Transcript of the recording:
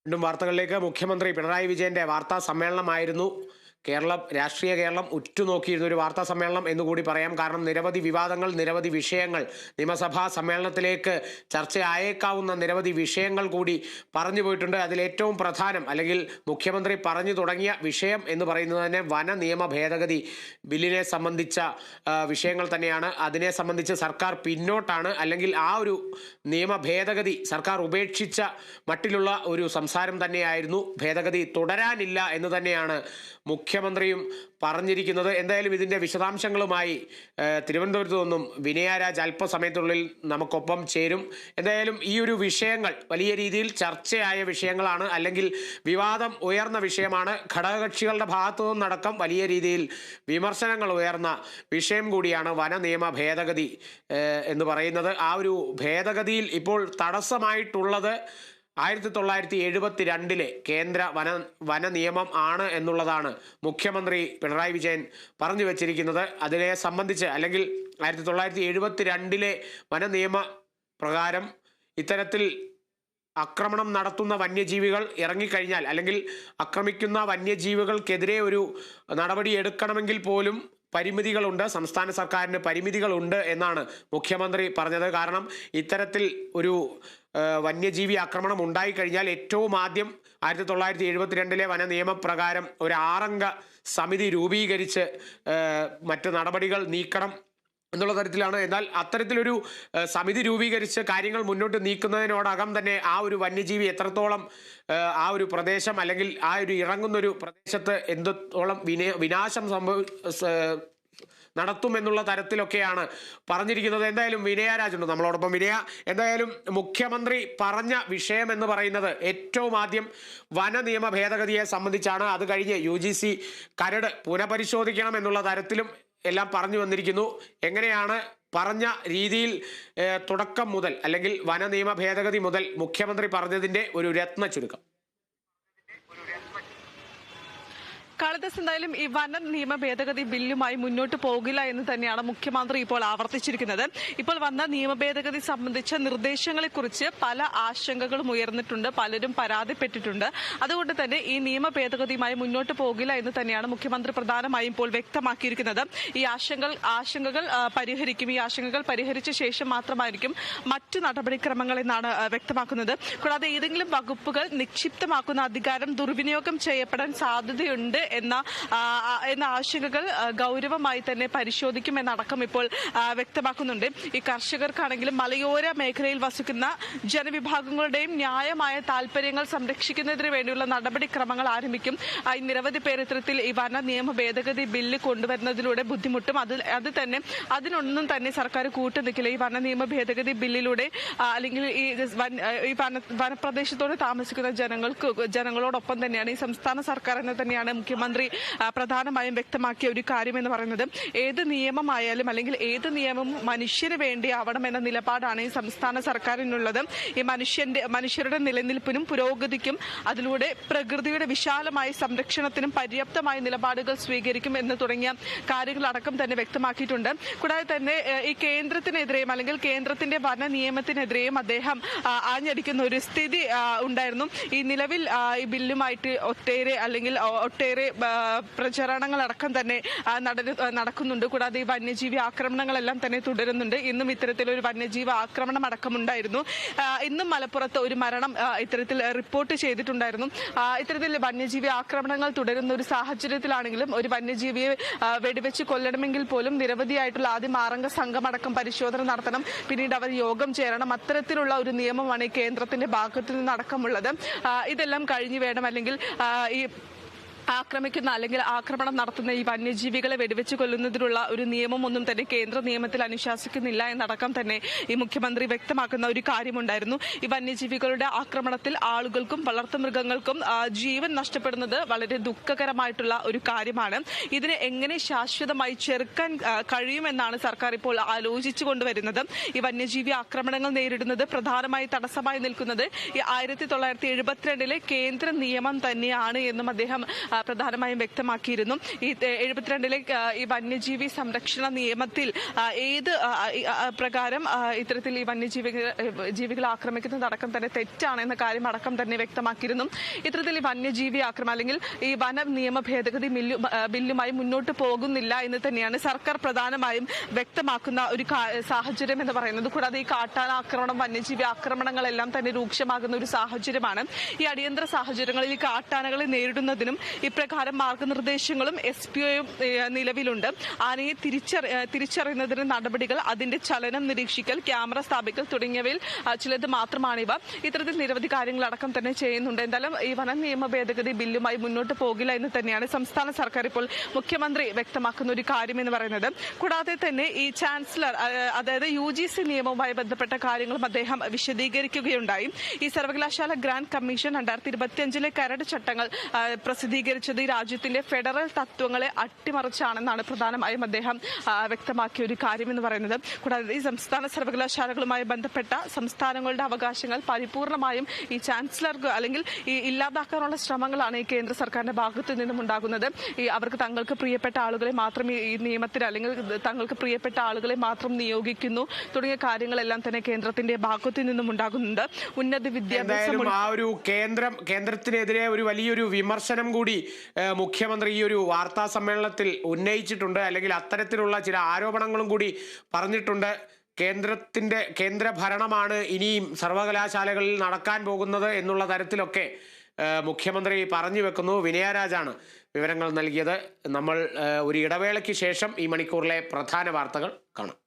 വീണ്ടും വാർത്തകളിലേക്ക്. മുഖ്യമന്ത്രി പിണറായി വിജയന്റെ വാർത്താ സമ്മേളനമായിരുന്നു. രാഷ്ട്രീയ കേരളം ഉറ്റുനോക്കിയിരുന്ന ഒരു വാർത്താ സമ്മേളനം എന്നുകൂടി പറയാം. കാരണം നിരവധി വിവാദങ്ങൾ, നിരവധി വിഷയങ്ങൾ, നിയമസഭാ സമ്മേളനത്തിലേക്ക് ചർച്ചയായേക്കാവുന്ന നിരവധി വിഷയങ്ങൾ കൂടി പറഞ്ഞു പോയിട്ടുണ്ട്. അതിലേറ്റവും പ്രധാനം, അല്ലെങ്കിൽ മുഖ്യമന്ത്രി പറഞ്ഞു തുടങ്ങിയ വിഷയം എന്ന് പറയുന്നത് തന്നെ വന നിയമ ഭേദഗതി ബില്ലിനെ സംബന്ധിച്ച വിഷയങ്ങൾ തന്നെയാണ്. അതിനെ സംബന്ധിച്ച് സർക്കാർ പിന്നോട്ടാണ്, അല്ലെങ്കിൽ ആ ഒരു നിയമ ഭേദഗതി സർക്കാർ ഉപേക്ഷിച്ച മട്ടിലുള്ള ഒരു സംസാരം തന്നെയായിരുന്നു. ഭേദഗതി തുടരാനില്ല എന്ന് തന്നെയാണ് മുഖ്യമന്ത്രിയും പറഞ്ഞിരിക്കുന്നത്. എന്തായാലും ഇതിൻ്റെ വിശദാംശങ്ങളുമായി തിരുവനന്തപുരത്ത് നിന്നും വിനയരാജ് അല്പസമയത്തിനുള്ളിൽ നമുക്കൊപ്പം ചേരും. എന്തായാലും ഈ ഒരു വിഷയങ്ങൾ വലിയ രീതിയിൽ ചർച്ചയായ വിഷയങ്ങളാണ്, അല്ലെങ്കിൽ വിവാദം ഉയർന്ന വിഷയമാണ്. ഘടകകക്ഷികളുടെ ഭാഗത്തു നിന്നടക്കം വലിയ രീതിയിൽ വിമർശനങ്ങൾ ഉയർന്ന വിഷയം കൂടിയാണ് വന നിയമ ഭേദഗതി എന്ന് പറയുന്നത്. ആ ഒരു ഭേദഗതിയിൽ ഇപ്പോൾ തടസ്സമായിട്ടുള്ളത് 1972 കേന്ദ്ര വന നിയമം ആണ് എന്നുള്ളതാണ് മുഖ്യമന്ത്രി പിണറായി വിജയൻ പറഞ്ഞു വച്ചിരിക്കുന്നത്. അതിനെ സംബന്ധിച്ച്, അല്ലെങ്കിൽ 1972 വന നിയമ പ്രകാരം ഇത്തരത്തിൽ ആക്രമണം നടത്തുന്ന വന്യജീവികൾ ഇറങ്ങിക്കഴിഞ്ഞാൽ, അല്ലെങ്കിൽ ആക്രമിക്കുന്ന വന്യജീവികൾക്കെതിരെ ഒരു നടപടി എടുക്കണമെങ്കിൽ പോലും പരിമിതികളുണ്ട്, സംസ്ഥാന സർക്കാരിന് പരിമിതികളുണ്ട് എന്നാണ് മുഖ്യമന്ത്രി പറഞ്ഞത്. കാരണം ഇത്തരത്തിൽ ഒരു വന്യജീവി ആക്രമണം ഉണ്ടായിക്കഴിഞ്ഞാൽ ഏറ്റവും ആദ്യം 1972 വന നിയമപ്രകാരം ഒരു 6 അംഗ സമിതി രൂപീകരിച്ച് മറ്റ് നടപടികൾ നീക്കണം എന്നുള്ള തരത്തിലാണ്. എന്നാൽ അത്തരത്തിലൊരു സമിതി രൂപീകരിച്ച് കാര്യങ്ങൾ മുന്നോട്ട് നീക്കുന്നതിനോടകം തന്നെ ആ ഒരു വന്യജീവി എത്രത്തോളം ആ ഒരു പ്രദേശം, അല്ലെങ്കിൽ ആ ഒരു ഇറങ്ങുന്നൊരു പ്രദേശത്ത് എന്തോളം വിനാശം നടത്തുമെന്നുള്ള തരത്തിലൊക്കെയാണ് പറഞ്ഞിരിക്കുന്നത്. എന്തായാലും വിനയരാജുണ്ട് നമ്മളോടൊപ്പം. വിനയ, എന്തായാലും മുഖ്യമന്ത്രി പറഞ്ഞ വിഷയം എന്ന് പറയുന്നത് ഏറ്റവും ആദ്യം വന നിയമ ഭേദഗതിയെ സംബന്ധിച്ചാണ്. അത് കഴിഞ്ഞ് UGC കരട് പുനഃപരിശോധിക്കണം എന്നുള്ള തരത്തിലും എല്ലാം പറഞ്ഞു വന്നിരിക്കുന്നു. എങ്ങനെയാണ് പറഞ്ഞ രീതിയിൽ തുടക്കം മുതൽ, അല്ലെങ്കിൽ വന നിയമ ഭേദഗതി മുതൽ മുഖ്യമന്ത്രി പറഞ്ഞതിന്റെ ഒരു രത്ന ചുരുക്കം? കാളിദാസ്, എന്തായാലും ഈ വന നിയമ ഭേദഗതി ബില്ലുമായി മുന്നോട്ട് പോകില്ല എന്ന് തന്നെയാണ് മുഖ്യമന്ത്രി ഇപ്പോൾ ആവർത്തിച്ചിരിക്കുന്നത്. ഇപ്പോൾ വന്ന നിയമ ഭേദഗതി സംബന്ധിച്ച നിർദ്ദേശങ്ങളെക്കുറിച്ച് പല ആശങ്കകളും ഉയർന്നിട്ടുണ്ട്, പലരും പരാതിപ്പെട്ടിട്ടുണ്ട്. അതുകൊണ്ട് തന്നെ ഈ നിയമ ഭേദഗതിയുമായി മുന്നോട്ട് പോകില്ല എന്ന് തന്നെയാണ് മുഖ്യമന്ത്രി പ്രധാനമായും ഇപ്പോൾ വ്യക്തമാക്കിയിരിക്കുന്നത്. ഈ ആശങ്കകൾ പരിഹരിക്കും. ഈ ആശങ്കകൾ പരിഹരിച്ച ശേഷം മാത്രമായിരിക്കും മറ്റു നടപടിക്രമങ്ങൾ എന്നാണ് വ്യക്തമാക്കുന്നത്. കൂടാതെ ഏതെങ്കിലും വകുപ്പുകൾ നിക്ഷിപ്തമാക്കുന്ന അധികാരം ദുർവിനിയോഗം ചെയ്യപ്പെടാൻ സാധ്യതയുണ്ട് എന്ന ആശങ്കകൾ ഗൗരവമായി തന്നെ പരിശോധിക്കുമെന്നടക്കം ഇപ്പോൾ വ്യക്തമാക്കുന്നുണ്ട്. ഈ കർഷകർക്കാണെങ്കിലും മലയോര മേഖലയിൽ വസിക്കുന്ന ജനവിഭാഗങ്ങളുടെയും ന്യായമായ താല്പര്യങ്ങൾ സംരക്ഷിക്കുന്നതിന് വേണ്ടിയുള്ള നടപടിക്രമങ്ങൾ ആരംഭിക്കും. നിരവധി പേർ ഇത്തരത്തിൽ ഈ വന നിയമ ഭേദഗതി ബില്ല് കൊണ്ടുവരുന്നതിലൂടെ ബുദ്ധിമുട്ടും. അതിനൊന്നും തന്നെ സർക്കാർ കൂട്ടുനിൽക്കില്ല. ഈ വന നിയമ ഭേദഗതി ബില്ലിലൂടെ അല്ലെങ്കിൽ ഈ വനപ്രദേശത്തോട് താമസിക്കുന്ന ജനങ്ങളോടൊപ്പം തന്നെയാണ് ഈ സംസ്ഥാന സർക്കാർ എന്ന് തന്നെയാണ് മുഖ്യമന്ത്രി പ്രധാനമായും വ്യക്തമാക്കിയ ഒരു കാര്യം എന്ന് പറയുന്നത്. ഏത് നിയമമായാലും, അല്ലെങ്കിൽ ഏത് നിയമവും മനുഷ്യന് വേണ്ടി ആവണമെന്ന നിലപാടാണ് ഈ സംസ്ഥാന സർക്കാരിനുള്ളത്. ഈ മനുഷ്യരുടെ നിലനിൽപ്പിനും പുരോഗതിക്കും അതിലൂടെ പ്രകൃതിയുടെ വിശാലമായ സംരക്ഷണത്തിനും പര്യാപ്തമായ നിലപാടുകൾ സ്വീകരിക്കും എന്ന് തുടങ്ങിയ കാര്യങ്ങളടക്കം തന്നെ വ്യക്തമാക്കിയിട്ടുണ്ട്. കൂടാതെ തന്നെ ഈ കേന്ദ്രത്തിനെതിരെയും, അല്ലെങ്കിൽ കേന്ദ്രത്തിന്റെ വന നിയമത്തിനെതിരെയും അദ്ദേഹം ആഞ്ഞടിക്കുന്ന ഒരു സ്ഥിതി ഉണ്ടായിരുന്നു. ഈ നിലവിൽ ഈ ബില്ലുമായിട്ട് ഒട്ടേറെ പ്രചരണങ്ങളടക്കം തന്നെ നടക്കുന്നുണ്ട്. കൂടാതെ ഈ വന്യജീവി ആക്രമണങ്ങളെല്ലാം തന്നെ തുടരുന്നുണ്ട്. ഇന്നും ഇത്തരത്തിലൊരു വന്യജീവി ആക്രമണം അടക്കമുണ്ടായിരുന്നു. ഇന്നും മലപ്പുറത്ത് ഒരു മരണം ഇത്തരത്തിൽ റിപ്പോർട്ട് ചെയ്തിട്ടുണ്ടായിരുന്നു. ഇത്തരത്തിൽ വന്യജീവി ആക്രമണങ്ങൾ തുടരുന്ന ഒരു സാഹചര്യത്തിലാണെങ്കിലും ഒരു വന്യജീവിയെ വെടിവെച്ച് കൊല്ലണമെങ്കിൽ പോലും നിരവധിയായിട്ടുള്ള ആദ്യം 6 അംഗ സംഘമടക്കം പരിശോധന നടത്തണം, പിന്നീട് അവർ യോഗം ചേരണം. അത്തരത്തിലുള്ള ഒരു നിയമമാണ് ഈ കേന്ദ്രത്തിന്റെ ഭാഗത്തു നിന്നടക്കമുള്ളത്. ഇതെല്ലാം കഴിഞ്ഞു വേണം, അല്ലെങ്കിൽ ഈ ആക്രമണം നടത്തുന്ന ഈ വന്യജീവികളെ വെടിവെച്ച് കൊല്ലുന്നതിനുള്ള ഒരു നിയമമൊന്നും തന്നെ കേന്ദ്ര നിയമത്തിൽ അനുശാസിക്കുന്നില്ല എന്നടക്കം തന്നെ ഈ മുഖ്യമന്ത്രി വ്യക്തമാക്കുന്ന ഒരു കാര്യമുണ്ടായിരുന്നു. ഈ വന്യജീവികളുടെ ആക്രമണത്തിൽ ആളുകൾക്കും വളർത്തുമൃഗങ്ങൾക്കും ജീവൻ നഷ്ടപ്പെടുന്നത് വളരെ ദുഃഖകരമായിട്ടുള്ള ഒരു കാര്യമാണ്. ഇതിനെ എങ്ങനെ ശാശ്വതമായി ചെറുക്കാൻ കഴിയുമെന്നാണ് സർക്കാർ ഇപ്പോൾ ആലോചിച്ചു കൊണ്ടുവരുന്നത്. ഈ വന്യജീവി ആക്രമണങ്ങൾ നേരിടുന്നത് പ്രധാനമായി തടസ്സമായി നിൽക്കുന്നത് ഈ 1972 കേന്ദ്ര നിയമം തന്നെയാണ് എന്നും അദ്ദേഹം പ്രധാനമായും വ്യക്തമാക്കിയിരുന്നു. ഈ 72-ലെ ഈ വന്യജീവി സംരക്ഷണ നിയമത്തിൽ ഏത് പ്രകാരം ഇത്തരത്തിൽ ഈ ജീവികളെ ആക്രമിക്കുന്നതടക്കം തന്നെ തെറ്റാണെന്ന കാര്യം അടക്കം തന്നെ വ്യക്തമാക്കിയിരുന്നു. ഇത്തരത്തിൽ ഈ വന്യജീവി ആക്രമണം അല്ലെങ്കിൽ ഈ വന നിയമ ഭേദഗതി ബില്ലുമായി മുന്നോട്ട് പോകുന്നില്ല എന്ന് തന്നെയാണ് സർക്കാർ പ്രധാനമായും വ്യക്തമാക്കുന്ന ഒരു സാഹചര്യം എന്ന് പറയുന്നത്. കൂടാതെ ഈ കാട്ടാന ആക്രമണം, വന്യജീവി ആക്രമണങ്ങളെല്ലാം തന്നെ രൂക്ഷമാകുന്ന ഒരു സാഹചര്യമാണ്. ഈ അടിയന്തര സാഹചര്യങ്ങളിൽ ഈ കാട്ടാനകളെ നേരിടുന്നതിനും ഇപ്രകാരം മാർഗനിർദ്ദേശങ്ങളും SPOയും നിലവിലുണ്ട്. ആനയെ തിരിച്ചറിയുന്നതിന് നടപടികൾ, അതിന്റെ ചലനം നിരീക്ഷിക്കൽ, ക്യാമറ സ്ഥാപിക്കൽ തുടങ്ങിയവയിൽ ചിലത് മാത്രമാണിവ. ഇത്തരത്തിൽ നിരവധി കാര്യങ്ങളടക്കം തന്നെ ചെയ്യുന്നുണ്ട്. എന്തായാലും ഈ വന നിയമ ഭേദഗതി ബില്ലുമായി മുന്നോട്ട് പോകില്ല എന്ന് തന്നെയാണ് സംസ്ഥാന സർക്കാർ ഇപ്പോൾ മുഖ്യമന്ത്രി വ്യക്തമാക്കുന്ന ഒരു കാര്യം എന്ന് പറയുന്നത്. കൂടാതെ തന്നെ ഈ ചാൻസലർ, അതായത് UGC നിയമവുമായി ബന്ധപ്പെട്ട കാര്യങ്ങളും അദ്ദേഹം വിശദീകരിക്കുകയുണ്ടായി. ഈ സർവകലാശാല ഗ്രാന്റ് കമ്മീഷൻ 2025-ലെ കരട് ചട്ടങ്ങൾ പ്രസിദ്ധീകരിച്ചത് ഈ രാജ്യത്തിന്റെ ഫെഡറൽ തത്വങ്ങളെ അട്ടിമറിച്ചാണെന്നാണ് പ്രധാനമായും അദ്ദേഹം വ്യക്തമാക്കിയ ഒരു കാര്യം എന്ന് പറയുന്നത്. കൂടാതെ ഈ സംസ്ഥാന സർവകലാശാലകളുമായി ബന്ധപ്പെട്ട സംസ്ഥാനങ്ങളുടെ അവകാശങ്ങൾ പരിപൂർണമായും ഈ ചാൻസലർക്ക് അല്ലെങ്കിൽ ഈ ഇല്ലാതാക്കാനുള്ള ശ്രമങ്ങളാണ് ഈ കേന്ദ്ര സർക്കാരിന്റെ ഭാഗത്തു നിന്നും ഉണ്ടാകുന്നത്. ഈ അവർക്ക് തങ്ങൾക്ക് പ്രിയപ്പെട്ട ആളുകളെ മാത്രം ഈ നിയമത്തിൽ അല്ലെങ്കിൽ തങ്ങൾക്ക് പ്രിയപ്പെട്ട ആളുകളെ മാത്രം നിയോഗിക്കുന്നു തുടങ്ങിയ കാര്യങ്ങളെല്ലാം തന്നെ കേന്ദ്രത്തിന്റെ ഭാഗത്തു നിന്നും ഉണ്ടാകുന്നുണ്ട്. ഉന്നത വിദ്യാഭ്യാസം ആ ഒരു കേന്ദ്രത്തിനെതിരെ ഒരു വലിയൊരു വിമർശനം കൂടി മുഖ്യമന്ത്രി ഈ ഒരു വാർത്താ സമ്മേളനത്തിൽ ഉന്നയിച്ചിട്ടുണ്ട്. അല്ലെങ്കിൽ അത്തരത്തിലുള്ള ചില ആരോപണങ്ങളും കൂടി പറഞ്ഞിട്ടുണ്ട്. കേന്ദ്ര ഭരണമാണ് ഇനിയും സർവകലാശാലകളിൽ നടക്കാൻ പോകുന്നത് എന്നുള്ള തരത്തിലൊക്കെ മുഖ്യമന്ത്രി പറഞ്ഞു വെക്കുന്നു. വിനയരാജാണ് വിവരങ്ങൾ നൽകിയത്. നമ്മൾ ഒരു ഇടവേളയ്ക്ക് ശേഷം ഈ മണിക്കൂറിലെ പ്രധാന വാർത്തകൾ കാണാം.